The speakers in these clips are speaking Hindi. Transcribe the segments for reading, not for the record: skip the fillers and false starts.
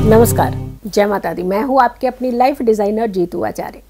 नमस्कार, जय माता दी। मैं हूँ आपके अपनी लाइफ डिजाइनर जीतू आचार्य।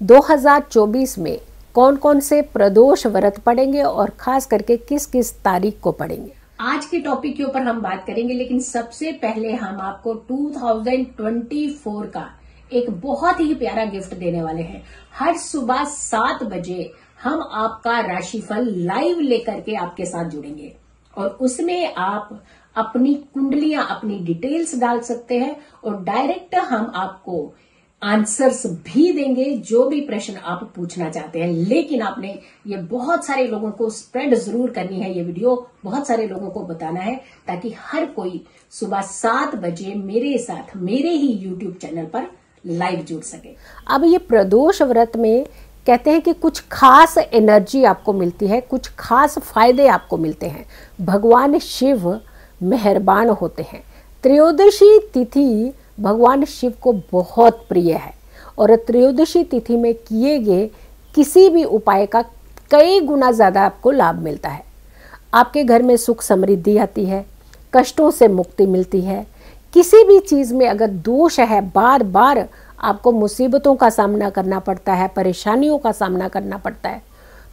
2024 में कौन कौन से प्रदोष व्रत पड़ेंगे और खास करके किस किस तारीख को पड़ेंगे, आज के टॉपिक के ऊपर हम बात करेंगे। लेकिन सबसे पहले हम आपको 2024 का एक बहुत ही प्यारा गिफ्ट देने वाले हैं। हर सुबह 7 बजे हम आपका राशिफल लाइव लेकर के आपके साथ जुड़ेंगे और उसमें आप अपनी कुंडलियां, अपनी डिटेल्स डाल सकते हैं और डायरेक्ट हम आपको आंसर्स भी देंगे जो भी प्रश्न आप पूछना चाहते हैं। लेकिन आपने ये बहुत सारे लोगों को स्प्रेड जरूर करनी है, ये वीडियो बहुत सारे लोगों को बताना है ताकि हर कोई सुबह 7 बजे मेरे साथ मेरे ही यूट्यूब चैनल पर लाइव जुड़ सके। अब ये प्रदोष व्रत में कहते हैं कि कुछ खास एनर्जी आपको मिलती है, कुछ खास फायदे आपको मिलते हैं। भगवान शिव मेहरबान होते हैं। त्रयोदशी तिथि भगवान शिव को बहुत प्रिय है और त्रयोदशी तिथि में किए गए किसी भी उपाय का कई गुना ज़्यादा आपको लाभ मिलता है। आपके घर में सुख समृद्धि आती है, कष्टों से मुक्ति मिलती है। किसी भी चीज़ में अगर दोष है, बार बार आपको मुसीबतों का सामना करना पड़ता है, परेशानियों का सामना करना पड़ता है,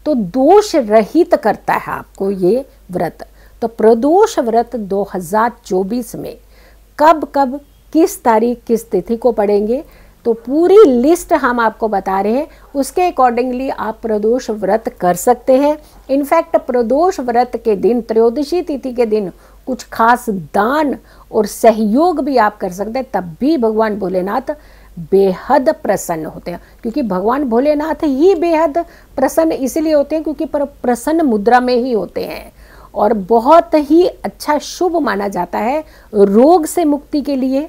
तो दोष रहित करता है आपको ये व्रत। तो प्रदोष व्रत 2024 में कब कब किस तारीख किस तिथि को पड़ेंगे, तो पूरी लिस्ट हम आपको बता रहे हैं। उसके अकॉर्डिंगली आप प्रदोष व्रत कर सकते हैं। इनफैक्ट प्रदोष व्रत के दिन, त्रयोदशी तिथि के दिन कुछ खास दान और सहयोग भी आप कर सकते हैं, तब भी भगवान भोलेनाथ बेहद प्रसन्न होते हैं। क्योंकि भगवान भोलेनाथ ही बेहद प्रसन्न इसलिए होते हैं क्योंकि प्रसन्न मुद्रा में ही होते हैं और बहुत ही अच्छा शुभ माना जाता है रोग से मुक्ति के लिए,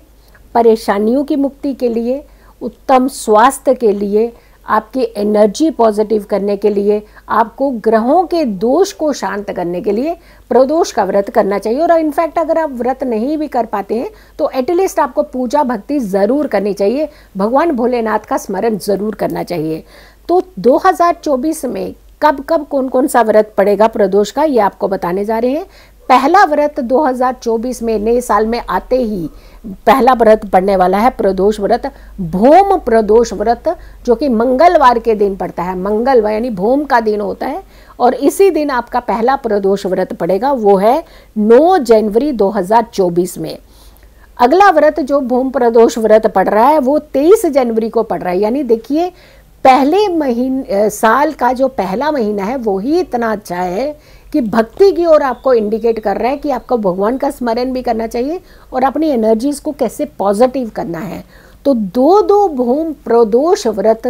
परेशानियों की मुक्ति के लिए, उत्तम स्वास्थ्य के लिए, आपकी एनर्जी पॉजिटिव करने के लिए, आपको ग्रहों के दोष को शांत करने के लिए प्रदोष का व्रत करना चाहिए। और इनफैक्ट अगर आप व्रत नहीं भी कर पाते हैं तो एटलीस्ट आपको पूजा भक्ति ज़रूर करनी चाहिए, भगवान भोलेनाथ का स्मरण ज़रूर करना चाहिए। तो 2024 में कब कब कौन कौन सा व्रत पड़ेगा प्रदोष का, ये आपको बताने जा रहे हैं। पहला व्रत 2024 में नए साल में आते ही पहला व्रत पड़ने वाला है प्रदोष व्रत, भोम प्रदोष व्रत, जो कि मंगलवार के दिन पड़ता है। मंगलवार यानी भोम का दिन होता है और इसी दिन आपका पहला प्रदोष व्रत पड़ेगा, वो है 9 जनवरी 2024 में। अगला व्रत जो भोम प्रदोष व्रत पड़ रहा है वो 23 जनवरी को पड़ रहा है। यानी देखिए पहले महीने, साल का जो पहला महीना है वो ही इतना अच्छा है कि भक्ति की ओर आपको इंडिकेट कर रहा है कि आपको भगवान का स्मरण भी करना चाहिए और अपनी एनर्जीज को कैसे पॉजिटिव करना है। तो दो भूम प्रदोष व्रत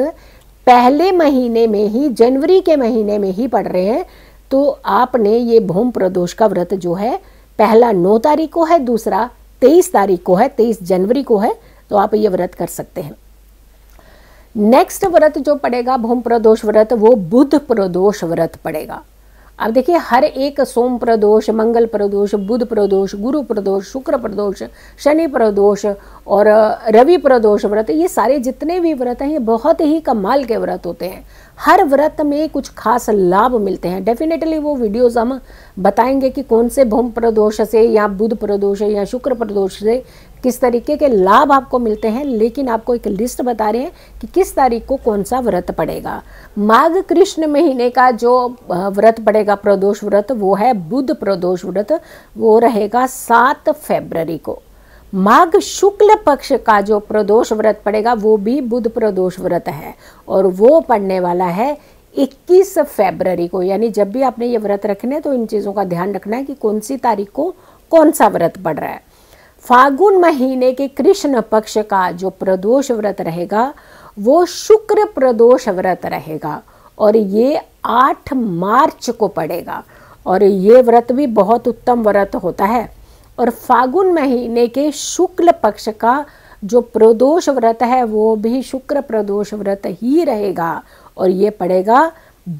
पहले महीने में ही, जनवरी के महीने में ही पड़ रहे हैं। तो आपने ये भूम प्रदोष का व्रत जो है, पहला 9 तारीख को है, दूसरा 23 तारीख को है, 23 जनवरी को है, तो आप ये व्रत कर सकते हैं। नेक्स्ट व्रत जो पड़ेगा भूम प्रदोष व्रत, वो बुध प्रदोष व्रत पड़ेगा। अब देखिए हर एक सोम प्रदोष, मंगल प्रदोष, बुध प्रदोष, गुरु प्रदोष, शुक्र प्रदोष, शनि प्रदोष और रवि प्रदोष व्रत, ये सारे जितने भी व्रत हैं ये बहुत ही कमाल के व्रत होते हैं। हर व्रत में कुछ खास लाभ मिलते हैं। डेफिनेटली वो वीडियोस हम बताएंगे कि कौन से भूम प्रदोष से या बुध प्रदोष या शुक्र प्रदोष से किस तरीके के लाभ आपको मिलते हैं। लेकिन आपको एक लिस्ट बता रहे हैं कि किस तारीख को कौन सा व्रत पड़ेगा। माघ कृष्ण महीने का जो व्रत पड़ेगा प्रदोष व्रत, वो है बुध प्रदोष व्रत, वो रहेगा 7 फरवरी को। माघ शुक्ल पक्ष का जो प्रदोष व्रत पड़ेगा वो भी बुध प्रदोष व्रत है और वो पड़ने वाला है 21 फरवरी को। यानी जब भी आपने ये व्रत रखने तो इन चीज़ों का ध्यान रखना है कि कौन सी तारीख को कौन सा व्रत पड़ रहा है। फागुन महीने के कृष्ण पक्ष का जो प्रदोष व्रत रहेगा वो शुक्र प्रदोष व्रत रहेगा और ये 8 मार्च को पड़ेगा और ये व्रत भी बहुत उत्तम व्रत होता है। और फागुन महीने के शुक्ल पक्ष का जो प्रदोष व्रत है वो भी शुक्र प्रदोष व्रत ही रहेगा और ये पड़ेगा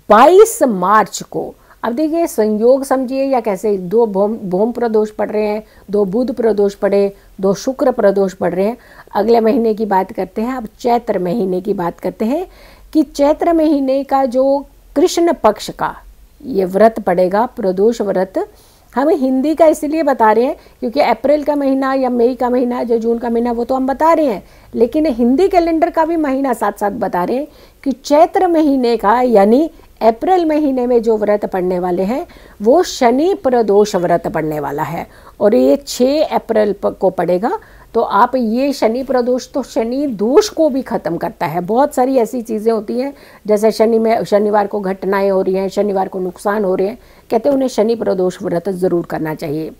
22 मार्च को। अब देखिए संयोग समझिए या कैसे, 2 भोम प्रदोष पड़ रहे हैं, 2 बुध प्रदोष पड़े, 2 शुक्र प्रदोष पड़ रहे हैं। अगले महीने की बात करते हैं, अब चैत्र महीने की बात करते हैं कि चैत्र महीने का जो कृष्ण पक्ष का ये व्रत पड़ेगा, प्रदोष व्रत, हम हिंदी का इसलिए बता रहे हैं क्योंकि अप्रैल का महीना या मई का महीना, जो जून का महीना, वो तो हम बता रहे हैं, लेकिन हिंदी कैलेंडर का भी महीना साथ साथ बता रहे हैं कि चैत्र महीने का यानी अप्रैल महीने में जो व्रत पड़ने वाले हैं वो शनि प्रदोष व्रत पड़ने वाला है और ये 6 अप्रैल को पड़ेगा। तो आप ये शनि प्रदोष तो शनि दोष को भी ख़त्म करता है। बहुत सारी ऐसी चीज़ें होती हैं जैसे शनिवार को घटनाएं हो रही हैं, शनिवार को नुकसान हो रहे हैं, कहते हैं उन्हें शनि प्रदोष व्रत ज़रूर करना चाहिए।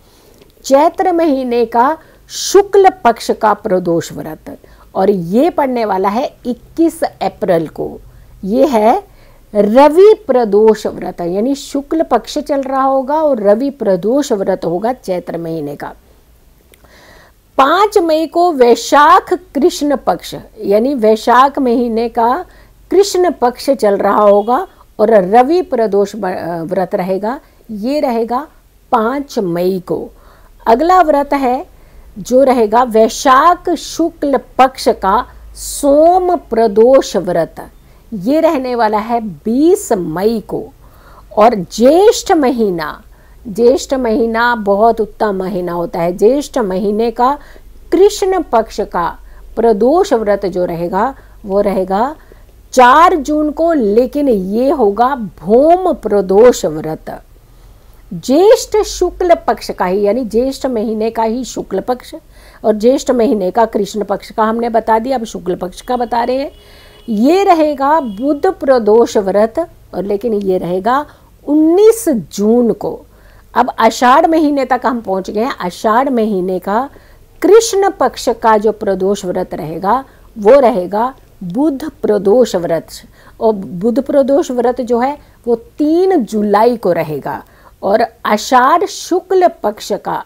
चैत्र महीने का शुक्ल पक्ष का प्रदोष व्रत और ये पड़ने वाला है 21 अप्रैल को। ये है रवि प्रदोष व्रत, यानी शुक्ल पक्ष चल रहा होगा और रवि प्रदोष व्रत होगा चैत्र महीने का। 5 मई को वैशाख कृष्ण पक्ष, यानी वैशाख महीने का कृष्ण पक्ष चल रहा होगा और रवि प्रदोष व्रत रहेगा, ये रहेगा 5 मई को। अगला व्रत है जो रहेगा वैशाख शुक्ल पक्ष का सोम प्रदोष व्रत, ये रहने वाला है 20 मई को। और ज्येष्ठ महीना बहुत उत्तम महीना होता है। ज्येष्ठ महीने का कृष्ण पक्ष का प्रदोष व्रत जो रहेगा वो रहेगा 4 जून को, लेकिन ये होगा भौम प्रदोष व्रत। ज्येष्ठ शुक्ल पक्ष का ही, यानी ज्येष्ठ महीने का ही शुक्ल पक्ष और ज्येष्ठ महीने का कृष्ण पक्ष का हमने बता दिया, अब शुक्ल पक्ष का बता रहे हैं। ये रहेगा बुध प्रदोष व्रत और लेकिन ये रहेगा 19 जून को। अब आषाढ़ महीने तक हम पहुंच गए हैं। आषाढ़ महीने का कृष्ण पक्ष का जो प्रदोष व्रत रहेगा वो रहेगा बुध प्रदोष व्रत और बुध प्रदोष व्रत जो है वो 3 जुलाई को रहेगा। और आषाढ़ शुक्ल पक्ष का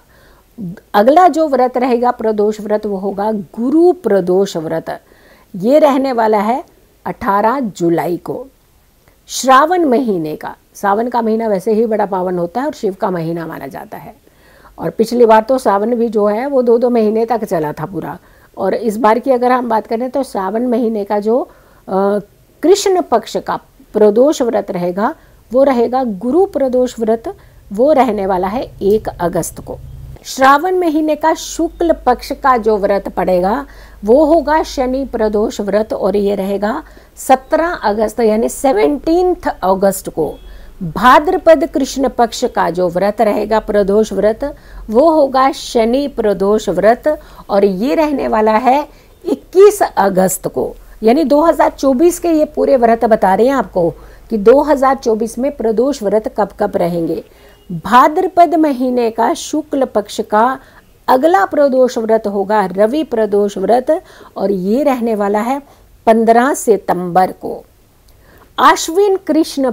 अगला जो व्रत रहेगा प्रदोष व्रत वो होगा गुरु प्रदोष व्रत, ये रहने वाला है 18 जुलाई को। श्रावण महीने का, सावन का महीना वैसे ही बड़ा पावन होता है और शिव का महीना माना जाता है और पिछली बार तो सावन भी जो है वो 2-2 महीने तक चला था पूरा। और इस बार की अगर हम बात करें तो श्रावण महीने का जो कृष्ण पक्ष का प्रदोष व्रत रहेगा वो रहेगा गुरु प्रदोष व्रत, वो रहने वाला है 1 अगस्त को। श्रावण महीने का शुक्ल पक्ष का जो व्रत पड़ेगा वो होगा शनि प्रदोष व्रत और ये रहेगा 17 अगस्त यानी 17 अगस्त को। भाद्रपद कृष्ण पक्ष का जो व्रत रहेगा प्रदोष व्रत वो होगा शनि प्रदोष व्रत और ये रहने वाला है 21 अगस्त को। यानी 2024 के ये पूरे व्रत बता रहे हैं आपको कि 2024 में प्रदोष व्रत कब कब रहेंगे। भाद्रपद महीने का शुक्ल पक्ष का अगला प्रदोष व्रत होगा रवि प्रदोष व्रत और ये रहने वाला है 15 सितंबर को। आश्विन कृष्ण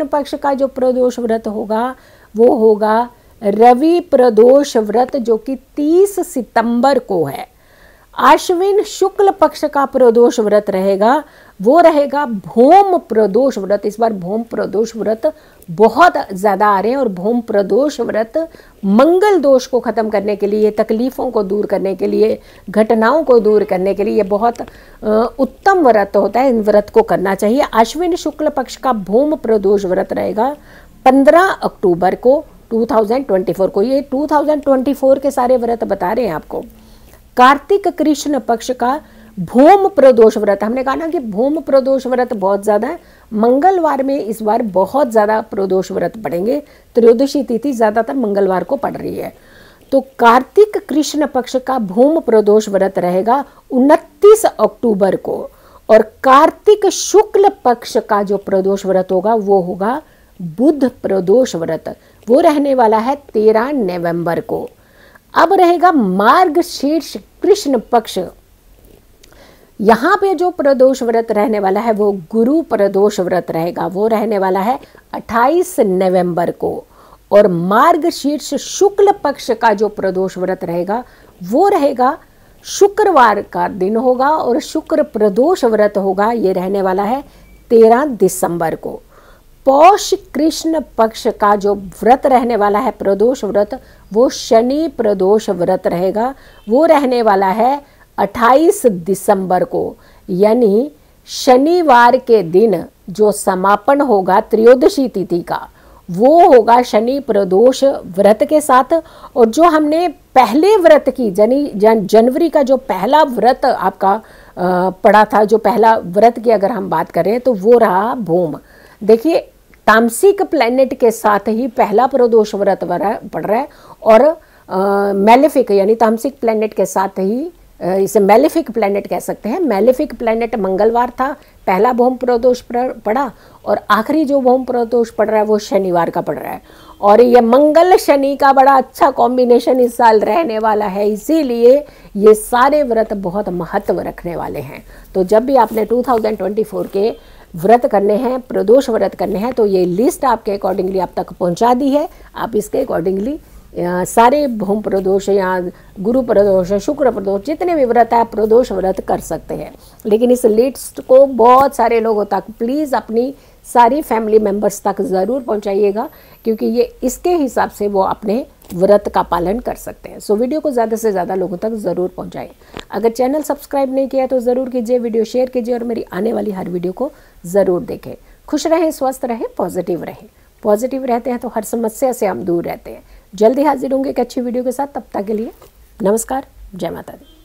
पक्ष का जो प्रदोष व्रत होगा वो होगा रवि प्रदोष व्रत जो कि 30 सितंबर को है। आश्विन शुक्ल पक्ष का प्रदोष व्रत रहेगा वो रहेगा भौम प्रदोष व्रत। इस बार भौम प्रदोष व्रत बहुत ज़्यादा आ रहे हैं और भौम प्रदोष व्रत मंगल दोष को ख़त्म करने के लिए, तकलीफ़ों को दूर करने के लिए, घटनाओं को दूर करने के लिए ये बहुत उत्तम व्रत होता है। इन व्रत को करना चाहिए। आश्विन शुक्ल पक्ष का भौम प्रदोष व्रत रहेगा 15 अक्टूबर को 2024 को। ये 2024 के सारे व्रत बता रहे हैं आपको। कार्तिक कृष्ण पक्ष का भौम प्रदोष व्रत, हमने कहा ना कि भौम प्रदोष व्रत बहुत ज़्यादा है। मंगलवार में इस बार बहुत ज़्यादा प्रदोष व्रत पड़ेंगे। त्रयोदशी तिथि ज़्यादातर मंगलवार को पड़ रही है। तो कार्तिक कृष्ण पक्ष का भौम प्रदोष व्रत रहेगा 29 अक्टूबर को और कार्तिक शुक्ल पक्ष का जो प्रदोष व्रत होगा वो होगा बुध प्रदोष व्रत, वो रहने वाला है 13 नवंबर को। अब रहेगा मार्गशीर्ष कृष्ण पक्ष। यहाँ पे जो प्रदोष व्रत रहने वाला है वो गुरु प्रदोष व्रत रहेगा, वो रहने वाला है 28 नवंबर को। और मार्गशीर्ष शुक्ल पक्ष का जो प्रदोष व्रत रहेगा वो रहेगा शुक्रवार का दिन होगा और शुक्र प्रदोष व्रत होगा, ये रहने वाला है 13 दिसंबर को। पौष कृष्ण पक्ष का जो व्रत रहने वाला है प्रदोष व्रत वो शनि प्रदोष व्रत रहेगा, वो रहने वाला है 28 दिसंबर को। यानी शनिवार के दिन जो समापन होगा त्रयोदशी तिथि का, वो होगा शनि प्रदोष व्रत के साथ। और जो हमने पहले व्रत की जनवरी का जो पहला व्रत आपका पड़ा था, जो पहला व्रत की अगर हम बात करें तो वो रहा भूम। देखिए तामसिक प्लैनेट के साथ ही पहला प्रदोष व्रत पड़ रहा है, और मैलेफिक यानी तामसिक प्लैनेट के साथ ही इसे मैलेफिक प्लैनेट कह सकते हैं। मैलेफिक प्लैनेट मंगलवार था, पहला भौम प्रदोष पड़ा, और आखिरी जो भौम प्रदोष पड़ रहा है वो शनिवार का पड़ रहा है। और ये मंगल शनि का बड़ा अच्छा कॉम्बिनेशन इस साल रहने वाला है, इसीलिए ये सारे व्रत बहुत महत्व रखने वाले हैं। तो जब भी आपने 2024 के व्रत करने हैं, प्रदोष व्रत करने हैं, तो ये लिस्ट आपके अकॉर्डिंगली आप तक पहुंचा दी है। आप इसके अकॉर्डिंगली सारे भौम प्रदोष या गुरु प्रदोष, शुक्र प्रदोष, जितने भी व्रत है प्रदोष व्रत कर सकते हैं। लेकिन इस लिस्ट को बहुत सारे लोगों तक प्लीज़ अपनी सारी फैमिली मेम्बर्स तक ज़रूर पहुंचाइएगा, क्योंकि ये इसके हिसाब से वो अपने व्रत का पालन कर सकते हैं। सो वीडियो को ज़्यादा से ज़्यादा लोगों तक ज़रूर पहुंचाएं। अगर चैनल सब्सक्राइब नहीं किया तो ज़रूर कीजिए, वीडियो शेयर कीजिए और मेरी आने वाली हर वीडियो को ज़रूर देखें। खुश रहें, स्वस्थ रहें, पॉजिटिव रहें। पॉजिटिव रहते हैं तो हर समस्या से हम दूर रहते हैं। जल्दी हाजिर होंगे एक अच्छी वीडियो के साथ। तब तक के लिए नमस्कार, जय माता दी।